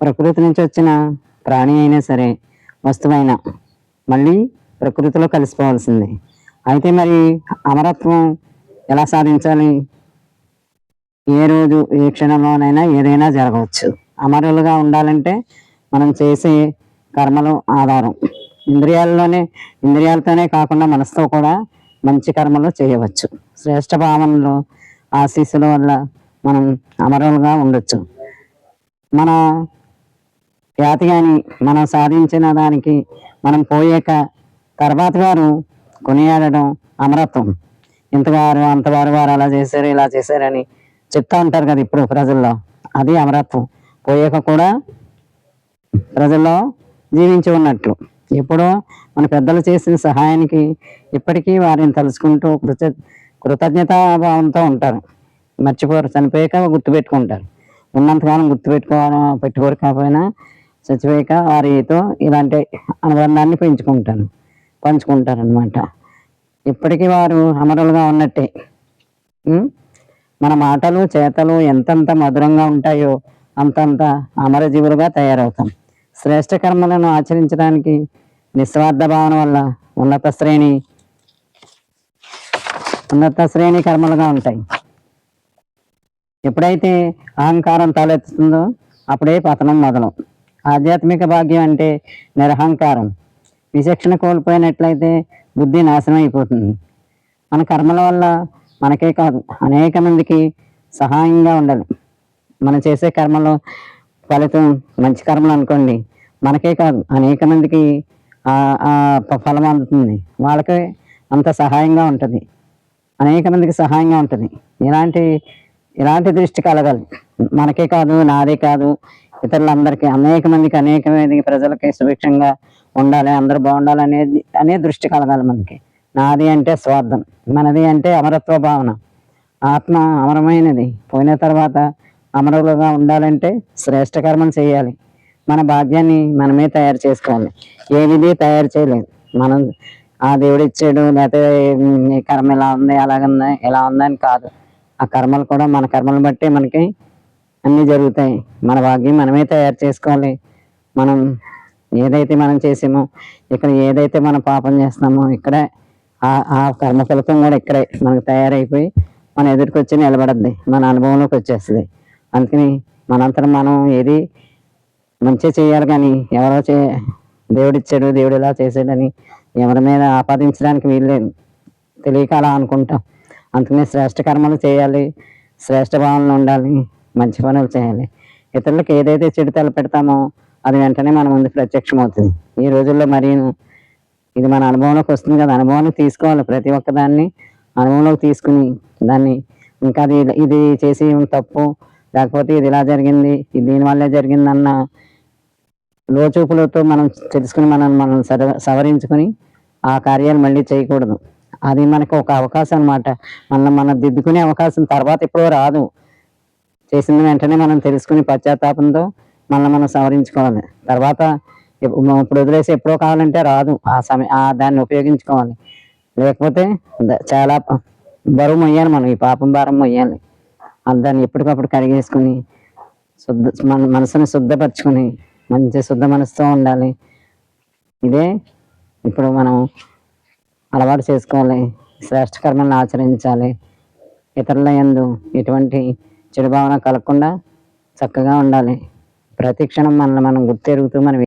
ప్రకృతి నుంచి వచ్చిన ప్రాణి అయినా సరే, వస్తువైనా మళ్ళీ ప్రకృతిలో కలిసిపోవాల్సిందే. అయితే మరి అమరత్వం ఎలా సాధించాలి? ఏ రోజు, ఏ క్షణంలోనైనా ఏదైనా జరగవచ్చు. అమరులుగా ఉండాలంటే మనం చేసే కర్మలు ఆధారం. ఇంద్రియాలతోనే కాకుండా మనసుతో కూడా మంచి కర్మలు చేయవచ్చు. శ్రేష్ఠ భావనలు, ఆశీస్సుల వల్ల మనం అమరులుగా ఉండొచ్చు. మన ఖ్యాతి కానీ మనం సాధించిన దానికి మనం పోయాక తర్వాత వారు కొనియాడడం అమరత్వం. ఇంతవారు అంతవారు వారు అలా చేశారు, ఇలా చేశారని చెప్తా ఉంటారు కదా ఇప్పుడు ప్రజల్లో. అది అమరత్వం. పోయాక కూడా ప్రజల్లో జీవించి ఉన్నట్లు. ఎప్పుడో మన పెద్దలు చేసిన సహాయానికి ఇప్పటికీ వారిని తలుచుకుంటూ కృతజ్ఞతాభావంతో ఉంటారు. మర్చిపోరు. చనిపోయాక గుర్తుపెట్టుకుంటారు. ఉన్నంతకాలం పెట్టుకోరు కాకపోయినా చచ్చిపోయాక వారితో ఇలాంటి అనుబంధాన్ని పంచుకుంటారు అనమాట. ఇప్పటికీ వారు అమరులుగా ఉన్నట్టే. మన మాటలు చేతలు ఎంతంత మధురంగా ఉంటాయో అంతంత అమరజీవులుగా తయారవుతాం. శ్రేష్ఠ కర్మలను ఆచరించడానికి నిస్వార్థ భావన వల్ల ఉన్నత శ్రేణి కర్మలుగా ఉంటాయి. ఎప్పుడైతే అహంకారం తలెత్తుతుందో అప్పుడే పతనం మొదలు. ఆధ్యాత్మిక భాగ్యం అంటే నిరహంకారం. విచక్షణ కోల్పోయినట్లయితే బుద్ధి నాశనం అయిపోతుంది. మన కర్మల వల్ల మనకే కాదు అనేక మందికి సహాయంగా ఉండాలి. మనం చేసే కర్మలో ఫలితం మంచి కర్మలు అనుకోండి, మనకే కాదు అనేక మందికి ఫలం అందుతుంది. వాళ్ళకే అంత సహాయంగా ఉంటుంది, అనేక మందికి సహాయంగా ఉంటుంది. ఇలాంటి దృష్టి కలగాలి. మనకే కాదు, నాదే కాదు, ఇతరులందరికీ అనేక మంది ప్రజలకి సుభిక్షంగా ఉండాలి, అందరూ బాగుండాలి అనే దృష్టి కలగాలి మనకి. నాది అంటే స్వార్థం, మనది అంటే అమరత్వ భావన. ఆత్మ అమరమైనది. పోయిన తర్వాత అమరులుగా ఉండాలంటే శ్రేష్ఠ కర్మలు చేయాలి. మన భాగ్యాన్ని మనమే తయారు చేసుకోవాలి. ఏది తయారు చేయలేదు. మనం ఆ దేవుడు ఇచ్చాడు, లేకపోతే ఈ కర్మ ఇలా ఉంది, అలాగంది, ఇలా ఉందని కాదు. ఆ కర్మలు కూడా మన కర్మలను బట్టి మనకి అన్నీ జరుగుతాయి. మన భాగ్యం మనమే తయారు చేసుకోవాలి. మనం ఏదైతే మనం చేసామో, ఇక్కడ ఏదైతే మనం పాపం చేస్తున్నామో ఇక్కడే ఆ కర్మ ఫలితం కూడా ఇక్కడే మనకు తయారైపోయి మన ఎదురుకు వచ్చి నిలబడద్ది, మన అనుభవంలోకి వచ్చేస్తుంది. అందుకని మనంతరం మనం ఏది మంచిగా చేయాలి. కానీ దేవుడిచ్చాడు, దేవుడు ఇలా చేసాడని ఎవరి మీద ఆపాదించడానికి వీల్లేదు. తెలియక అలా అనుకుంటాం. అందుకని శ్రేష్ఠ కర్మలు చేయాలి, శ్రేష్ఠ భావనలు ఉండాలి, మంచి పనులు చేయాలి. ఇతరులకు ఏదైతే చెడు తలపెడతామో అది వెంటనే మన ముందు ప్రత్యక్షమవుతుంది. ఈ రోజుల్లో మరీను ఇది మన అనుభవంలోకి వస్తుంది కదా. అనుభవానికి తీసుకోవాలి. ప్రతి ఒక్కదాన్ని అనుభవంలోకి తీసుకుని దాన్ని ఇంకా ఇది చేసి తప్పు, లేకపోతే ఇది ఇలా జరిగింది, ఇది దీనివల్లే జరిగిందన్న లోచూపులతో మనం తెలుసుకుని మనం సవరించుకొని ఆ కార్యాలు మళ్ళీ చేయకూడదు. అది మనకు ఒక అవకాశం అన్నమాట. మనం దిద్దుకునే అవకాశం తర్వాత ఎప్పుడో రాదు. చేసిన వెంటనే మనం తెలుసుకుని పశ్చాత్తాపంతో మనం సవరించుకోవాలి. తర్వాత ఇప్పుడు వదిలేసి ఎప్పుడో కావాలంటే రాదు. దాన్ని ఉపయోగించుకోవాలి. లేకపోతే చాలా బరువు మొయ్యాలి. మనం ఈ పాపం భారం మొయ్యాలి. దాన్ని ఎప్పటికప్పుడు కడిగేసుకుని మన మనసుని శుద్ధపరచుకొని మంచి శుద్ధ మనసుతో ఉండాలి. ఇదే ఇప్పుడు మనం అలవాటు చేసుకోవాలి. శ్రేష్ఠ కర్మలను ఆచరించాలి. ఇతరుల యందు ఎటువంటి చెడు భావన కలగకుండా చక్కగా ఉండాలి. ప్రతి క్షణం మనం గుర్తెరుగుతూ మనం